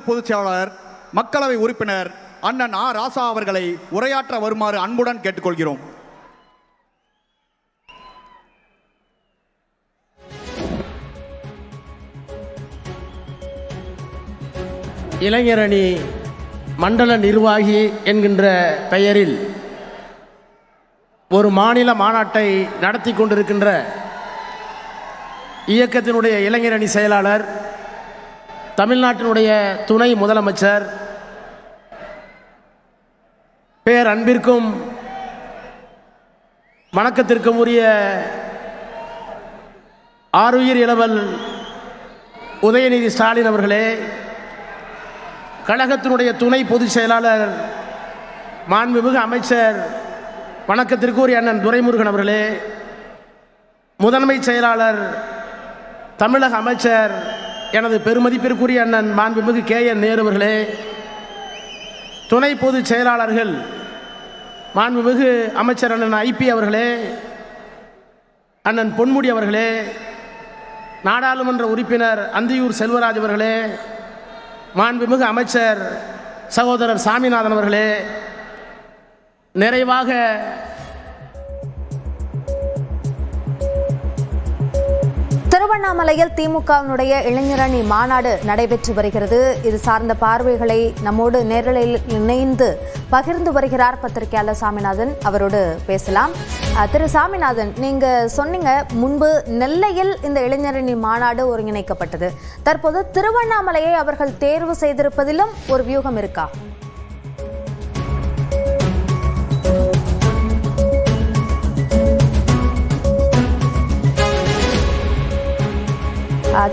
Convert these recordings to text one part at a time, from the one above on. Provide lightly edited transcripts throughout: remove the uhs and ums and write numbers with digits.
பொதுச் செயலாளர் மக்களவை உறுப்பினர் அண்ணன் ஆ ராசா அவர்களை உரையாற்ற வருமாறு அன்புடன் கேட்டுக்கொள்கிறோம். இளைஞரணி மண்டல நிர்வாகி என்கின்ற பெயரில் ஒரு மாநில மாநாட்டை நடத்தி கொண்டிருக்கின்ற இயக்கத்தினுடைய இளைஞரணி செயலாளர், தமிழ்நாட்டினுடைய துணை முதலமைச்சர், பேர் அன்பிற்கும் வணக்கத்திற்கும் உரிய ஆருயிர் இளவல் உதயநிதி ஸ்டாலின் அவர்களே, கழகத்தினுடைய துணை பொதுச் செயலாளர் மாண்புமிகு அமைச்சர் வணக்கத்திற்குரிய அண்ணன் துரைமுருகன் அவர்களே, முதன்மை செயலாளர் தமிழக அமைச்சர் எனது பெருமதிப்பிற்குரிய அண்ணன் மாண்புமிகு KN நேரு அவர்களே, துணை பொதுச் செயலாளர்கள் மாண்புமிகு அமைச்சர் அண்ணன் IP அவர்களே, அண்ணன் பொன்முடி அவர்களே, நாடாளுமன்ற உறுப்பினர் அந்தியூர் செல்வராஜ் அவர்களே, மாண்புமிகு அமைச்சர் சகோதரர் சாமிநாதன் அவர்களே, நிறைவாக திருவண்ணாமலையில் திமுகவினுடைய இளைஞரணி மாநாடு நடைபெற்று வருகிறது. இது சார்ந்த பார்வைகளை நம்மோடு நேரலையில் இணைந்து பகிர்ந்து வருகிறார் பத்திரிகையாளர் சாமிநாதன். அவரோடு பேசலாம். திரு சாமிநாதன், நீங்க சொன்னீங்க முன்பு நெல்லையில் இந்த இளைஞரணி மாநாடு ஒருங்கிணைக்கப்பட்டது. தற்போது திருவண்ணாமலையை அவர்கள் தேர்வு செய்திருப்பதிலும் ஒரு வியூகம் இருக்கா?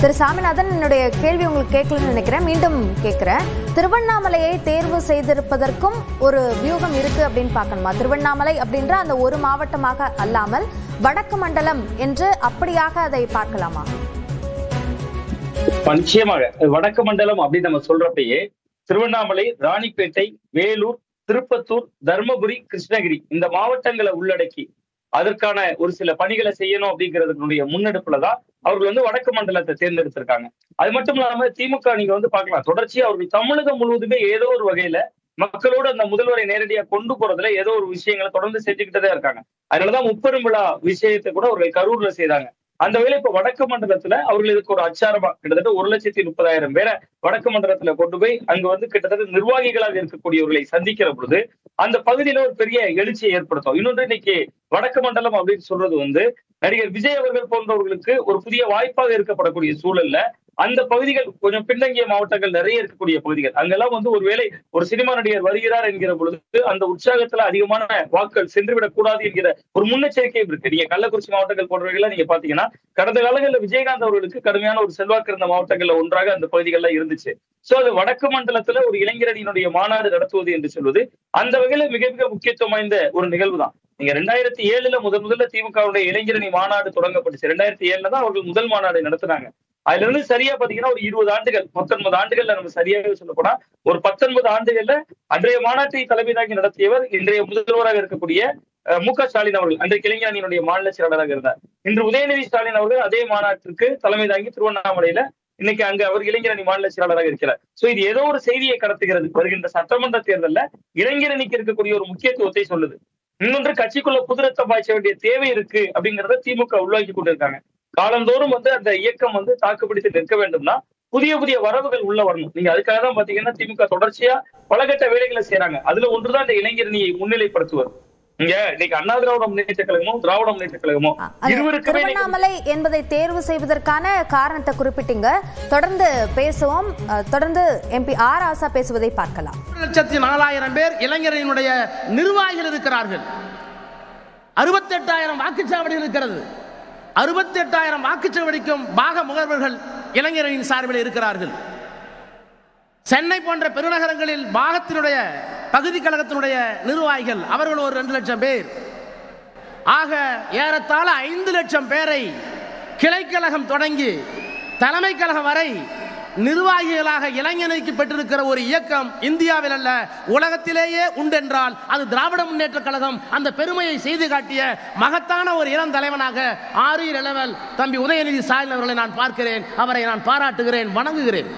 திரு சாமிநாதன், என்னுடைய கேள்வி உங்களுக்கு கேட்கலன்னு நினைக்கிறேன், மீண்டும் கேட்கிறேன். திருவண்ணாமலையை தேர்வு செய்திருப்பதற்கும் ஒரு வியூகம் இருக்கு அப்படின்னு பார்க்கணுமா? திருவண்ணாமலை அப்படின்ற அந்த ஒரு மாவட்டமாக அல்லாமல் வடக்கு மண்டலம் என்று அப்படியாக அதை பார்க்கலாமா? நிச்சயமாக வடக்கு மண்டலம் அப்படின்னு நம்ம சொல்றப்பயே திருவண்ணாமலை, ராணிப்பேட்டை, வேலூர், திருப்பத்தூர், தர்மபுரி, கிருஷ்ணகிரி இந்த மாவட்டங்களை உள்ளடக்கி அதற்கான ஒரு சில பணிகளை செய்யணும் அப்படிங்கிறதுனுடைய முன்னெடுப்புலதான் அவர்கள் வடக்கு மண்டலத்தை தேர்ந்தெடுத்திருக்காங்க. அது மட்டும் இல்லாம திமுக நீங்க பார்க்கலாம், தொடர்ச்சியா அவர்கள் தமிழகம் முழுவதுமே ஏதோ ஒரு வகையில மக்களோடு அந்த முதல்வரை நேரடியா கொண்டு போறதுல ஏதோ ஒரு விஷயங்களை தொடர்ந்து செஞ்சுக்கிட்டே இருக்காங்க. அதனாலதான் முப்பெரும் விழா விஷயத்தை கூட அவர்கள் கரூர்ல செய்தாங்க. அந்த வேலை இப்ப வடக்கு மண்டலத்துல அவர்கள் இதுக்கு ஒரு அச்சாரமா கிட்டத்தட்ட 1,30,000 பேரை வடக்கு மண்டலத்துல கொண்டு போய் அங்க கிட்டத்தட்ட நிர்வாகிகளாக இருக்கக்கூடியவர்களை சந்திக்கிற பொழுது அந்த பகுதியில ஒரு பெரிய எழுச்சியை ஏற்படுத்தும். இன்னொன்று, இன்னைக்கு வடக்கு மண்டலம் அப்படின்னு சொல்றது நடிகர் விஜய் அவர்கள் போன்றவர்களுக்கு ஒரு புதிய வாய்ப்பாக இருக்கப்படக்கூடிய சூழல்ல அந்த பகுதிகள் கொஞ்சம் பின்தங்கிய மாவட்டங்கள் நிறைய இருக்கக்கூடிய பகுதிகள். அங்கெல்லாம் ஒருவேளை ஒரு சினிமா நடிகர் வருகிறார் என்கிற பொழுது அந்த உற்சாகத்துல அதிகமான வாக்குகள் சென்றுவிடக் கூடாது என்கிற ஒரு முன்னெச்சரிக்கை இருக்கு. நீங்க கள்ளக்குறிச்சி மாவட்டங்கள் போன்றவர்கள் நீங்க பாத்தீங்கன்னா கடந்த காலங்களில் விஜயகாந்த் அவர்களுக்கு கடுமையான ஒரு செல்வாக்கு இருந்த மாவட்டங்கள்ல ஒன்றாக அந்த பகுதிகள்லாம் இருந்துச்சு. சோ அது வடக்கு மண்டலத்துல ஒரு இளைஞரணியினுடைய மாநாடு நடத்துவது என்று சொல்வது அந்த வகையில மிக மிக முக்கியத்துவம் வாய்ந்த ஒரு நிகழ்வு தான். நீங்க 2007 முதல்ல திமுகவுடைய இளைஞரணி மாநாடு தொடங்கப்பட்டுச்சு. 2007 தான் அவர்கள் முதல் மாநாடு நடத்தினாங்க. அதுல இருந்து சரியா பாத்தீங்கன்னா ஒரு 20 ஆண்டுகள், 19 ஆண்டுகள்ல நம்ம சரியாகவே சொல்ல போனா ஒரு 19 ஆண்டுகள்ல அன்றைய மாநாட்டை தலைமை தாங்கி நடத்தியவர் இன்றைய முதல்வராக இருக்கக்கூடிய MK ஸ்டாலின் அவர்கள் அன்றைய இளைஞரணியினுடைய மாநில செயலாளராக இருந்தார். இன்று உதயநிதி ஸ்டாலின் அவர்கள் அதே மாநாட்டிற்கு தலைமை தாங்கி திருவண்ணாமலையில இன்னைக்கு அங்க அவர் இளைஞரணி மாநில செயலாளராக இருக்கிறார். சோ இது ஏதோ ஒரு செய்தியை கடத்துகிறது. வருகின்ற சட்டமன்ற தேர்தல்ல இளைஞரணிக்கு இருக்கக்கூடிய ஒரு முக்கியத்துவத்தை சொல்லுது. இன்னொன்று, கட்சிக்குள்ள புதுரத்தை பாய்ச்ச வேண்டிய தேவை இருக்கு அப்படிங்கறத திமுக உள்வாக்கி கொண்டிருக்காங்க. காலந்தோறும் அந்த இயக்கம் தாக்குப்பிடித்து நிற்க வேண்டும்னா புதிய புதிய வரவுகள் உள்ள வரணும். நீங்க அதுக்காக தான் பாத்தீங்கன்னா திமுக தொடர்ச்சியா பலகட்ட வேலைகளை செய்யறாங்க. அதுல ஒன்றுதான் இந்த இளைஞரணியை முன்னிலைப்படுத்துவது. இன்னைக்கு அண்ணா திராவிட முன்னேற்ற கழகமும் திராவிட முன்னேற்ற கழகமும் திருவண்ணாமலை என்பதை தேர்வு செய்வதற்கான காரணத்தை குறிப்பிட்டீங்க. தொடர்ந்து பேசுவோம். தொடர்ந்து MP ஆ ராசா பேசுவதை பார்க்கலாம். 1,04,000 பேர் இளைஞரணியினுடைய நிர்வாகிகள் இருக்கிறார்கள். 68,000 வாக்குச்சாவடிகள் இருக்கிறது. 68,000 வாக்குச்சாவடிக்கும் பாக முகவர்கள் இளைஞரணியின் சார்பில் இருக்கிறார்கள். சென்னை போன்ற பெருநகரங்களில் பாகத்தினுடைய பகுதி கழகத்தினுடைய நிர்வாகிகள் அவர்கள் ஒரு 2 லட்சம் பேர். ஆக ஏறத்தாழ 5 லட்சம் பேரை கிளைக்கழகம் தொடங்கி தலைமை கழகம் வரை நிர்வாகிகளாக இளைஞனுக்கு பெற்றிருக்கிற ஒரு இயக்கம் இந்தியாவில் அல்ல உலகத்திலேயே உண்டென்றால் அது திராவிட முன்னேற்ற கழகம். அந்த பெருமையை செய்து காட்டிய மகத்தான ஒரு இளம் தலைவனாக ஆரியர் இளவல் தம்பி உதயநிதி ஸ்டாலின் அவர்களை நான் பார்க்கிறேன். அவரை நான் பாராட்டுகிறேன், வணங்குகிறேன்.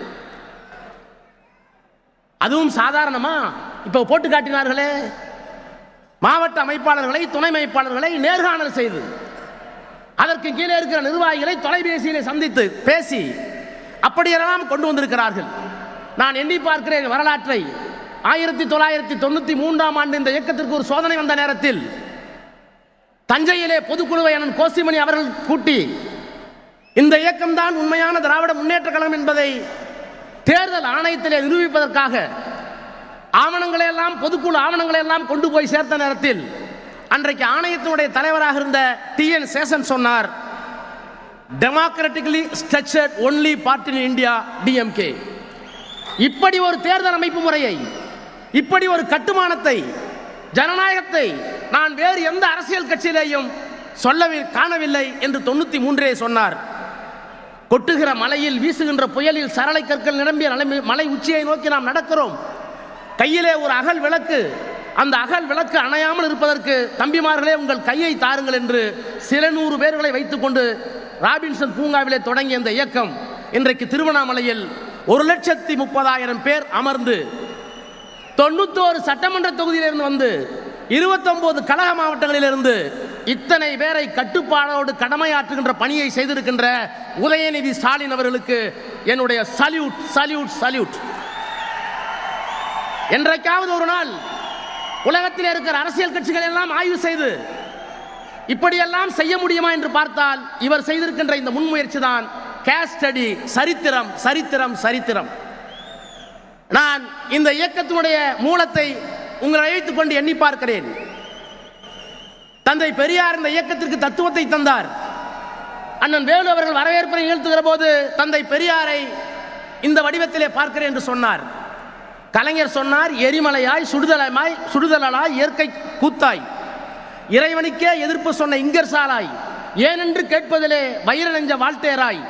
அதுவும் சாதாரணமா இப்ப போட்டு காட்டினார்களே, மாவட்ட அமைப்பாளர்களை துணை அமைப்பாளர்களை நேர்காணல் செய்து அதற்கு கீழே இருக்கிற நிர்வாகிகளை தொலைபேசியிலே சந்தித்து பேசி அப்படியெல்லாம் கொண்டு வந்திருக்கிறார்கள். நான் எண்ணி பார்க்கிறேன் வரலாற்றை. 1993ஆம் ஆண்டு இந்த இயக்கத்திற்கு ஒரு சோதனை வந்த நேரத்தில் தஞ்சையிலே பொதுக்குழுவை அண்ணன் கோசிமணி அவர்கள் கூட்டி இந்த இயக்கம்தான் உண்மையான திராவிட முன்னேற்ற கழகம் என்பதை தேர்தல் ஆணையத்திலே நிரூபிப்பதற்காக ஆவணங்களை எல்லாம் பொதுக்குழு ஆவணங்களை எல்லாம் கொண்டு போய் சேர்த்த நேரத்தில் அன்றைக்கு ஆணையத்தினுடைய தலைவராக இருந்த TN சேஷன் சொன்னார், democratically structured only party in India DMK. இப்படி ஒரு தேர்தல் அமைப்பு முறையை, இப்படி ஒரு கட்டுமானத்தை, ஜனநாயகத்தை நான் வேறு எந்த அரசியல் கட்சியிலேயும் காணவில்லை என்று 93 சொன்னார். கொட்டுகிற மலையில் வீசுகின்ற புயலில் சரளை கற்கள் நிரம்பிய மலை உச்சியை நோக்கி நாம் நடக்கிறோம். கையிலே ஒரு அகல் விளக்கு, அந்த அகல் விளக்கு அணையாமல் இருப்பதற்கு தம்பிமார்களே உங்கள் கையை தாருங்கள் என்று சில நூறு பேர்களை வைத்துக் கொண்டு ராபின்சன் பூங்காவிலே தொடங்கிய இந்த இயக்கம் இன்றைக்கு திருவண்ணாமலையில் 1,30,000 பேர் அமர்ந்து 91 சட்டமன்ற தொகுதியிலிருந்து வந்து 29 கழக மாவட்டங்களிலிருந்து இத்தனை பேரை கட்டுப்பாடோடு கடமையாற்றுகின்ற பணியை செய்திருக்கின்ற உதயநிதி ஸ்டாலின் அவர்களுக்கு என்னுடைய சல்யூட் சல்யூட் சல்யூட். என்றைக்காவது ஒரு நாள் உலகத்தில் இருக்கிற அரசியல் கட்சிகள் எல்லாம் ஆய்வு செய்து இப்படியெல்லாம் செய்ய முடியுமா என்று பார்த்தால் இவர் செய்திருக்கின்ற இந்த முன்முயற்சி தான் கேஸ் ஸ்டடி, சரித்திரம் சரித்திரம் சரித்திரம். நான் இந்த இயக்கத்தினுடைய மூலத்தை உங்களை அழைத்துக் கொண்டு எண்ணி பார்க்கிறேன். தந்தை பெரியார் இந்த இயக்கத்திற்கு தத்துவத்தை தந்தார். அண்ணன் வேலு அவர்கள் வரவேற்பை நிகழ்த்துகிற போது தந்தை பெரியாரை இந்த வடிவத்திலே பார்க்கிறேன் என்று சொன்னார். கலைஞர் சொன்னார், எரிமலையாய் சுடுதலாய் இயற்கை கூத்தாய் இறைவனுக்கே எதிர்ப்பு சொன்ன இங்கர்சாலாய் ஏனென்று கேட்பதிலே வயிற நெஞ்ச வாழ்த்தேராய்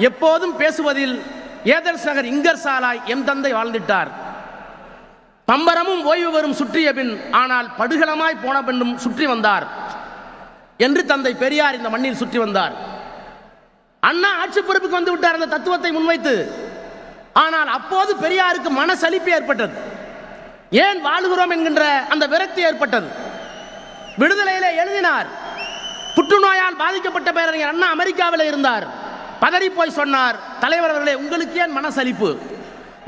எப்போதும் பேசுவதில் ஏதர்ஸ் நகர் இங்கர்சாலாய் எம் தந்தை வாழ்ந்திட்டார். பம்பரமும் ஓய்வு வரும் சுற்றிய பின் ஆனால் படுகளமாய் போன பின்னும் சுற்றி வந்தார் என்று தந்தை பெரியார் இந்த மண்ணில் சுற்றி வந்தார். அண்ணா ஆட்சி பொறுப்புக்கு வந்து விட்டார் அந்த தத்துவத்தை முன்வைத்து. ஆனால் அப்போது பெரியாருக்கு மனசலிப்பு ஏற்பட்டது. ஏன் வாழுகிறோம் என்கின்ற அந்த விரக்தி ஏற்பட்டது. விடுதலையிலே எழுதினார், புற்றுநோயால் பாதிக்கப்பட்ட பேரறிஞர் அண்ணா அமெரிக்காவில் இருந்தார். பதறி போய் சொன்னார், தலைவர் அவர்களே உங்களுக்கு ஏன் மனசலிப்பு?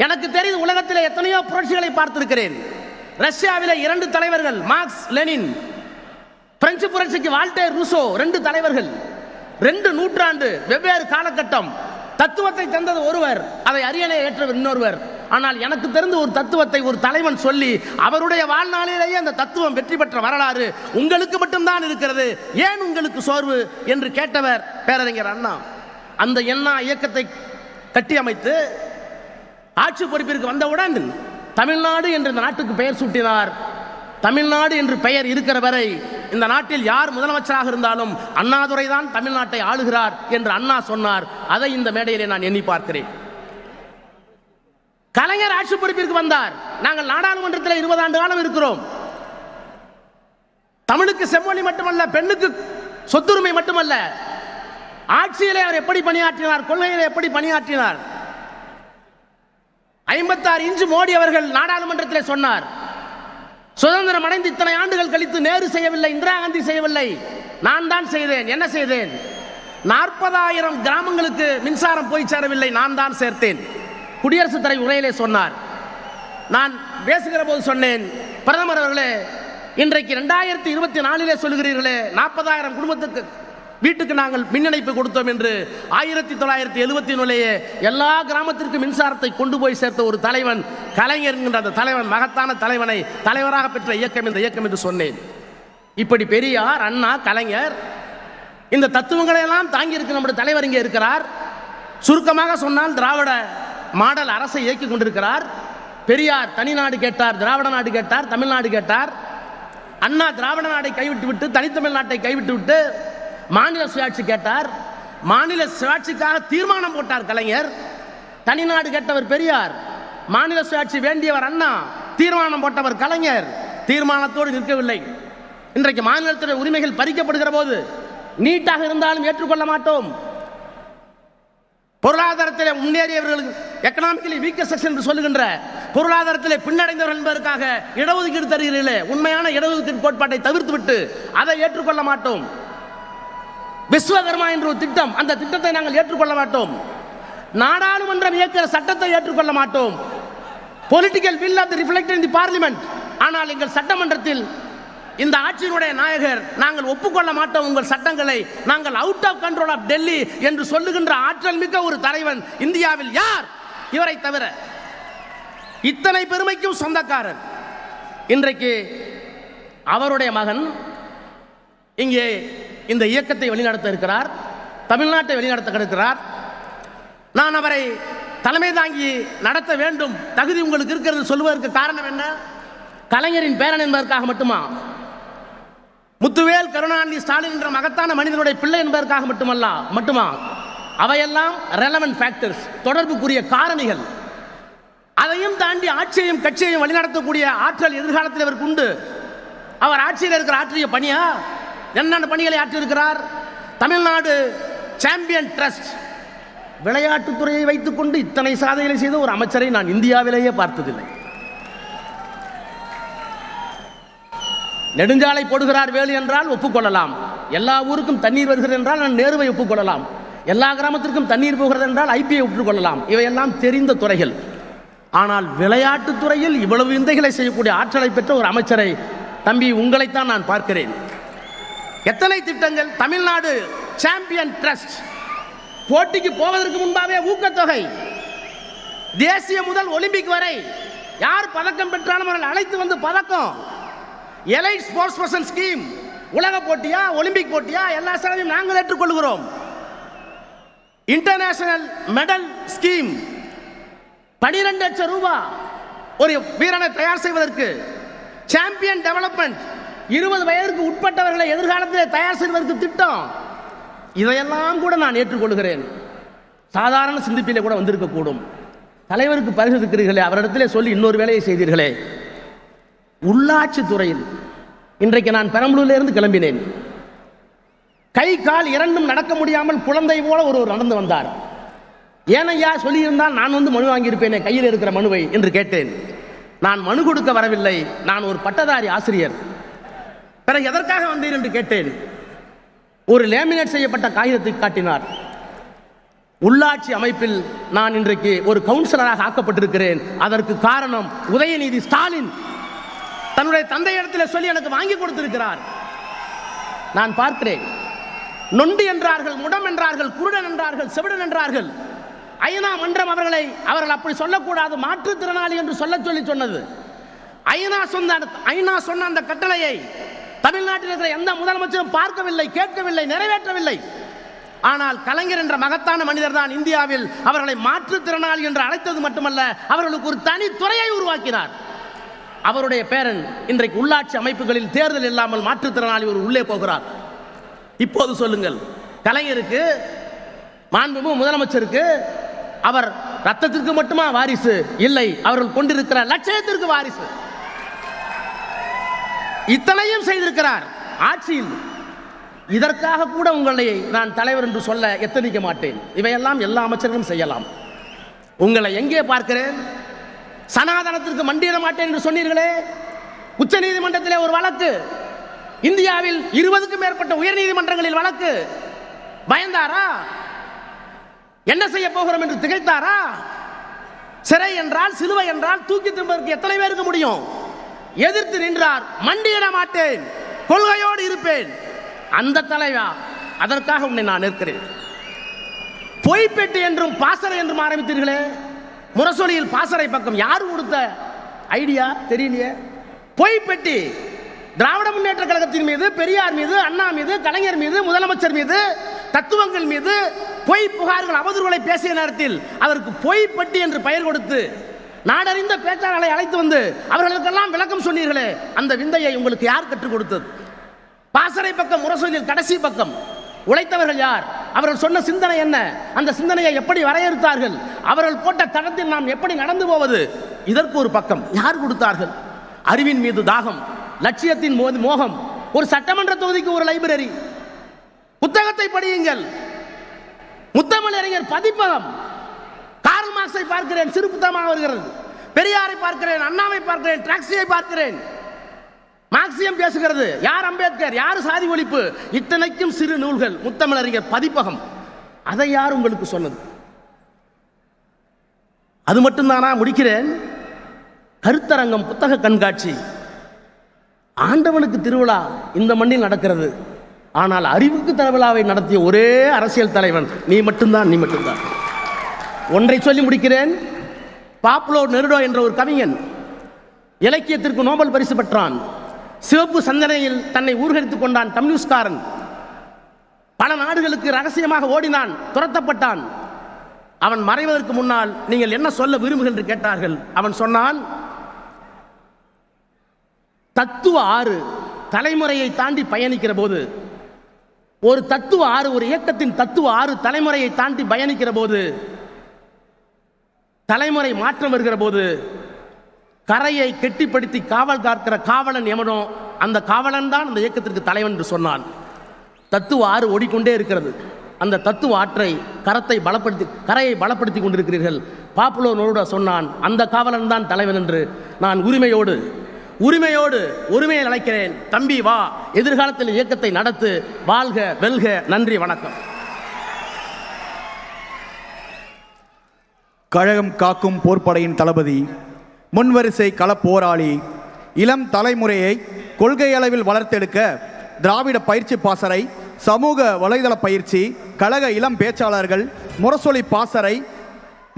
எனக்கு தெரிந்து உலகத்திலே எத்தனையோ புரட்சிகளை பார்த்திருக்கிறேன். ரஷ்யாவிலே 2 தலைவர்கள், மார்க்ஸ் லெனின், பிரெஞ்சு புரட்சிக்கு வால்டேர் ரூசோ, 2 தலைவர்கள், 2 நூற்றாண்டு வெவ்வேறு காலகட்டம். தத்துவத்தை தந்தது ஒருவர், அதை அரியணை ஏற்றவர் இன்னொருவர். ஆனால் எனக்கு தெரிந்த ஒரு தத்துவத்தை ஒரு தலைவன் சொல்லி அவருடைய வாழ்நாளிலேயே அந்த தத்துவம் வெற்றி பெற்ற வரலாறு உங்களுக்கு மட்டும்தான் இருக்கிறது, ஏன் உங்களுக்கு சோர்வு என்று கேட்டவர் பேரறிஞர் அண்ணா. அந்த அண்ணா இயக்கத்தை கட்டியமைத்து ஆட்சி பொறுப்பிற்கு வந்தவுடன் தமிழ்நாடு என்று இந்த நாட்டுக்கு பெயர் சூட்டினார். தமிழ்நாடு என்று பெயர் இருக்கிற வரை இந்த நாட்டில் யார் முதலமைச்சராக இருந்தாலும் அண்ணாதுரை தான் தமிழ்நாட்டை ஆளுகிறார் என்று அண்ணா சொன்னார். அதை இந்த மேடையிலே நான் எண்ணி பார்க்கிறேன். கலைஞர் ஆட்சி பொறுப்பிற்கு வந்தார். நாங்கள் நாடாளுமன்றத்தில் 20 ஆண்டு காலம் இருக்கிறோம். தமிழுக்கு செம்மொழி மட்டுமல்ல, பெண்ணுக்கு சொத்துரிமை மட்டுமல்ல, ஆட்சியிலே அவர் எப்படி பணியாற்றினார், கொள்கையிலே எப்படி பணியாற்றினார். 56 இன்ச் மோடி அவர்கள் நாடாளுமன்றத்தில் சொன்னார், சுதந்திரம் அடைந்து இத்தனை ஆண்டுகள் கழித்து நேரு செய்யவில்லை, இந்திரா காந்தி செய்யவில்லை, நான் தான் செய்தேன். என்ன செய்தேன்? 40,000 கிராமங்களுக்கு மின்சாரம் போய் சேரவில்லை, நான் தான் சேர்த்தேன். குடியரசுத் தலைவர் உரையிலே சொன்னார். நான் பேசுகிற போது சொன்னேன், பிரதமர் அவர்களே இன்றைக்கு 2024 சொல்லுகிறீர்களே 40,000 குடும்பத்துக்கு வீட்டுக்கு நாங்கள் மின் இணைப்பு கொடுத்தோம் என்று. 1971 எல்லா கிராமத்திற்கும் மின்சாரத்தை கொண்டு போய் சேர்த்த ஒரு தலைவன் கலைஞர் என்கின்ற அந்த தலைவன், மகத்தான தலைவனை தலைவராக பெற்ற இயக்கம் இந்த இயக்கம் என்று சொன்னேன். இப்படி பெரியார், அண்ணா, கலைஞர் இந்த தத்துவங்களை எல்லாம் தாங்கி இருக்க நம்முடைய தலைவர் இங்கே இருக்கிறார். சுருக்கமாக சொன்னால் திராவிட மாடல் அரசை இயக்கி கொண்டிருக்கிறார். பெரியார் தனி நாடு கேட்டார், திராவிட நாடு கேட்டார், தமிழ்நாடு கேட்டார். அண்ணா திராவிட நாடை கைவிட்டு விட்டு தனித்தமிழ் நாட்டை கைவிட்டு விட்டு மாநில சுயாட்சி கேட்டார். மாநில சுயாட்சிக்காக தீர்மானம் போட்டார் கலைஞர். தனிநாடு கேட்டவர் பெரியார், மாநில சுயாட்சி வேண்டியவர் அண்ணா, தீர்மானம் போட்டவர் கலைஞர். தீர்மானத்தோடு நிற்கவில்லை. இன்றைக்கு மாநிலத்தினுடைய உரிமைகள் பறிக்கப்படுகிற போது நீட்டாக இருந்தாலும் ஏற்றுக்கொள்ள மாட்டோம். பொருளாதாரத்தில் முன்னேறியவர்களுக்கு எக்கனாமிக்கலி வீக்கர் செக்ஷன் என்று சொல்லுகின்ற பொருளாதாரத்திலே பின்னடைந்தவர்கள் என்பதற்காக இடஒதுக்கீடு தருகிறீர்களே, உண்மையான இடஒதுக்கீடு கோட்பாட்டை தவிர்த்துவிட்டு அதை ஏற்றுக்கொள்ள மாட்டோம். விஸ்வகர்மா என்ற ஒரு திட்டம், அந்த திட்டத்தை நாங்கள் ஏற்றுக்கொள்ள மாட்டோம். நாடாளுமன்றம் இயக்கிற சட்டத்தை ஏற்றுக்கொள்ள மாட்டோம். Political will of the reflected in the parliament. ஆனால் எங்கள் சட்டமன்றத்தில் இந்த ஆட்சியினுடைய நாயகர் நாங்கள் ஒப்புக்கொள்ள மாட்டோம் உங்கள் சட்டங்களை, நாங்கள் out of control of Delhi என்று சொல்லுகின்ற ஆற்றல் மிக்க ஒரு தலைவன் இந்தியாவில் யார்? இவரை தவிர. இத்தனை பெருமைக்கும் சொந்தக்காரர். இன்றைக்கு அவருடைய மகன் இங்கே இந்த இயக்கத்தை வழிநடத்த இருக்கிறார், தமிழ்நாட்டை வழிநடத்த இருக்கிறார். நான் அவரை தலைமை தாங்கி நடத்த வேண்டும், தகுதி உங்களுக்கு இருக்கிறது சொல்வதற்கு காரணம் என்ன? கலைஞரின் பேரன் என்பதற்காக முத்துவேல் கருணாநிதி ஸ்டாலின் என்ற மகத்தான மனிதனுடைய பிள்ளை என்பதற்காக மட்டுமா? அவையெல்லாம் ரெலவென்ட் ஃபேக்டர்ஸ், தொடர்புக்குரிய காரணிகள். அதையும் தாண்டி ஆட்சியையும் கட்சியையும் வழிநடத்தக்கூடிய ஆற்றல் எதிர்காலத்தில் அவருக்கு உண்டு. அவர் ஆட்சியில் இருக்கிற ஆற்றிய பணியா? என்னென்ன பணிகளை ஆற்றியிருக்கிறார்? தமிழ்நாடு சாம்பியன் ட்ரஸ்ட், விளையாட்டுத்துறையை வைத்துக் கொண்டு இத்தனை சாதனைகளை செய்த ஒரு அமைச்சரை நான் இந்தியாவிலேயே பார்த்ததில்லை. நெடுஞ்சாலை போடுகிறார் வேலு என்றால் ஒப்புக்கொள்ளலாம். எல்லா ஊருக்கும் தண்ணீர் வருகிறது என்றால் நான் நேருவை ஒப்புக்கொள்ளலாம். எல்லா கிராமத்திற்கும் தண்ணீர் போகிறது என்றால் ஐபிஐ ஒப்புக்கொள்ளலாம். இவையெல்லாம் தெரிந்த துறைகள். ஆனால் விளையாட்டுத் துறையில் இவ்வளவு விந்தைகளை செய்யக்கூடிய ஆற்றலை பெற்ற ஒரு அமைச்சரை தம்பி உங்களைத்தான் நான் பார்க்கிறேன். எத்தனை திட்டங்கள்! தமிழ்நாடு சாம்பியன் ட்ரஸ்ட், போட்டிக்கு போவதற்கு முன்பாகவே ஊக்கத்தொகை, தேசிய முதல் ஒலிம்பிக் வரை யார் பதக்கம் பெற்றாலும் அவர்கள் அழைத்து வந்து பதக்கம். எலைட் ஸ்போர்ட்ஸ் பர்சன் ஸ்கீம், உலக போட்டியா ஒலிம்பிக் போட்டியா எல்லா செலவையும் நாங்கள் ஏற்றுக்கொள்கிறோம். இன்டர்நேஷனல் மெடல் ஸ்கீம், 12 லட்சம் ரூபாய் ஒரு வீரனை தயார் செய்வதற்கு. சாம்பியன் டெவலப்மெண்ட், 20 வயதுக்கு உட்பட்டவர்களை எதிர்காலத்தில் தயார் செய்வதற்கு திட்டம். இதையெல்லாம் கூட நான் ஏற்றுக்கொள்கிறேன். சாதாரண சிந்திப்பிலே கூட வந்திருக்க கூடும். தலைவருக்கு பரிசு இருக்கிறீர்களே, அவரிடத்திலே சொல்லி இன்னொரு வேலையை செய்தீர்களே. உள்ளாட்சி துறையில் இன்றைக்கு நான் பெரம்பலூரிலிருந்து கிளம்பினேன். கை கால் இரண்டும் நடக்க முடியாமல் குழந்தை போல ஒருவர் நடந்து வந்தார். ஏனையா சொல்லியிருந்தால் நான் வந்து மனு வாங்கியிருப்பேனே கையில் இருக்கிற மனுவை என்று கேட்டேன். நான் மனு கொடுக்க வரவில்லை, நான் ஒரு பட்டதாரி ஆசிரியர். பிறகு எதற்காக வந்தீர் என்று கேட்டேன். ஒரு லேமினேட் செய்யப்பட்ட காகிதத்தை காட்டினார். உள்ளாட்சி அமைப்பில் நான் இன்றைக்கு ஒரு கவுன்சிலராக ஆக்கப்பட்டிருக்கிறேன். அதற்கு காரணம் உதயநிதி ஸ்டாலின் தன்னுடைய தந்தையிடத்தில் சொல்லி எனக்கு வாங்கி கொடுத்திருக்கிறார். நான் பார்க்கிறேன். நொண்டி என்றார்கள், முடம் என்றார்கள், குருடன் என்றார்கள், செவிடன் என்றார்கள். ஐநா மன்றம் அவர்கள் அப்படி சொல்லக்கூடாது, மாற்றுத்திறனாளி என்று சொல்லி சொன்னது. ஐநா சொன்ன அந்த கட்டளையை தமிழ்நாட்டில் இருக்கிற எந்த முதலமைச்சரும் பார்க்கவில்லை, கேட்கவில்லை, நிறைவேற்றவில்லை. ஆனால் கலைஞர் என்ற மகத்தான மனிதர் தான் இந்தியாவில் அவர்களை மாற்றுத்திறனாளி என்று அழைத்தது மட்டுமல்ல, அவர்களுக்கு ஒரு தனி துறையை உருவாக்கினார். அவருடைய பேரன் இன்றைக்கு உள்ளாட்சி அமைப்புகளில் தேர்தல் இல்லாமல் மாற்றுத்திறனாளி ஒரு உள்ளே போகிறார். இப்போது சொல்லுங்கள், கலைஞருக்கு, மாண்புமிகு முதலமைச்சருக்கு அவர் ரத்தத்திற்கு மட்டுமா வாரிசு? இல்லை, அவர்கள் கொண்டிருக்கிற லட்சியத்திற்கு வாரிசு. இத்தனையும் செய்திருக்கிறார் ஆட்சியில். இதற்காக கூட உங்களை நான் தலைவர் என்று சொல்ல எத்தனிக்க மாட்டேன். இவையெல்லாம் எல்லா அமைச்சர்களும் செய்யலாம். உங்களை எங்கே பார்க்கிறேன்? சனாதனத்திற்கு மண்டியிட மாட்டேன் என்று சொன்னீர்களே. உச்ச நீதிமன்றத்திலே ஒரு வழக்கு, இந்தியாவில் 20க்கும் மேற்பட்ட உயர் நீதிமன்றங்களில் வழக்கு. பயந்தாரா? என்ன செய்ய போகிறோம் என்று திகைத்தாரா? சிறை என்றால், சிலுவை என்றால் தூக்கி திரும்பதற்கு எத்தனை பேருக்கு முடியும்? எதிர்த்து நின்றார். மண்டியிட மாட்டேன், கொள்கையோடு இருப்பேன். அந்த தலைவா, அதற்காக உன்னை நான் நிற்கிறேன். பொய்ப்பெட்டி என்றும் பாசறை என்றும் ஆரம்பித்தீர்களே. முரசொலியில் பாசறை பக்கம் யார் கொடுத்த ஐடியா தெரியலையே. பொய்ப்பெட்டி திராவிட முன்னேற்ற கழகத்தின் மீது, பெரியார் மீது, அண்ணா மீது, கலைஞர் மீது, முதலமைச்சர் மீது, தத்துவங்கள் மீது பொய் புகார்கள், அவதூறுகளை பேசிய நேரத்தில் அதற்கு பொய்ப்பெட்டி என்று பெயர் கொடுத்து நாடறிந்த பேச்சாளர்களை அழைத்து வந்து அவர்களுக்கெல்லாம் விளக்கம் சொன்னீர்களே. அந்த விந்தையை உங்களுக்கு யார் கற்றுக் கொடுத்தது? பாசறை பக்கம், முரசொலியில் கடைசி பக்கம் உழைத்தவர்கள் யார்? அவர்கள் சொன்ன சிந்தனை என்ன? அந்த சிந்தனையை எப்படி வரையறுத்தார்கள்? அவர்கள் போட்ட தடத்தில் நாம் எப்படி நடந்து போவது? இதற்கு ஒரு பக்கம் யார் கொடுத்தார்கள்? அறிவின் மீது தாகம், லட்சியத்தின் மோகம். ஒரு சட்டமன்ற தொகுதிக்கு ஒரு லைப்ரரி, புத்தகத்தை படியுங்கள். முத்தமிழறிஞர் பதிப்பகம், கார்ல் மார்க்ஸை பார்க்கிறேன், சிறு புத்தகமாக வருகிறது. பெரியாரை பார்க்கிறேன், அண்ணாவை பார்க்கிறேன், ட்ராக்ஸியை பார்க்கிறேன். மார்க்சியம் பேசுகிறது, யார் அம்பேத்கர், யார் சாதி ஒழிப்பு, இத்தனைக்கும் சிறு நூல்கள், முத்தமிழறிஞர் பதிப்பகம். அதை யார் உங்களுக்கு சொன்னது? அது மட்டும்தானா? முடிக்கிறேன். கருத்தரங்கம், புத்தக கண்காட்சி, ஆண்டவனுக்கு திருவிழா இந்த மண்ணில் நடக்கிறது. ஆனால் அறிவுக்கு திருவிழாவை நடத்திய ஒரே அரசியல் தலைவன் நீ மட்டும்தான், நீ மட்டும்தான். ஒன்றை சொல்லி முடிக்கிறேன். பாப்லோ நெருடோ என்ற ஒரு கவிஞன் இலக்கியத்திற்கு நோபல் பரிசு பெற்றான். சிவப்பு சந்தனையில் தன்னை ஊர்கரித்துக் கொண்டான். கம்யூனிஸ்ட்காரன். பல நாடுகளுக்கு ரகசியமாக ஓடினான், துரத்தப்பட்டான். அவன் மறைவதற்கு முன்னால் நீங்கள் என்ன சொல்ல விரும்புகிறீர்கள் என்று கேட்டார்கள். அவன் சொன்னான், தத்துவ ஆறு தலைமுறையை தாண்டி பயணிக்கிற போது, ஒரு தத்துவ ஆறு, ஒரு இயக்கத்தின் தத்துவ ஆறு தலைமுறையை தாண்டி பயணிக்கிற போது, தலைமுறை மாற்றம் வருகிற போது, கரையை கெட்டிப்படுத்தி காவல் காக்கிற காவலன் எவனோ அந்த காவலன் தான் அந்த இயக்கத்திற்கு தலைவன் என்று சொன்னான். தத்துவ ஆறு ஓடிக்கொண்டே இருக்கிறது. அந்த தத்துவ ஆற்றை கரையை பலப்படுத்தி கொண்டிருக்கிறீர்கள். பாப்புலோ நெருடோ சொன்னான், அந்த காவலன் தான் தலைவன் என்று. நான் உரிமையை அழைக்கிறேன். தம்பி வா, எதிர்காலத்தில் இயக்கத்தை நடத்து. வாழ்க, வெல்க. நன்றி, வணக்கம். கழகம் காக்கும் போர்ப்படையின் தளபதி, முன்வரிசை கள போராளி, இளம் தலைமுறையை கொள்கை அளவில் வளர்த்தெடுக்க திராவிட பயிற்சி பாசறை, சமூக வலைதள பயிற்சி, கழக இளம் பேச்சாளர்கள், முரசொலி பாசறை,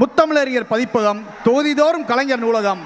முத்தமிழறிஞர் பதிப்பகம், தொகுதிதோறும் கலைஞர் நூலகம்,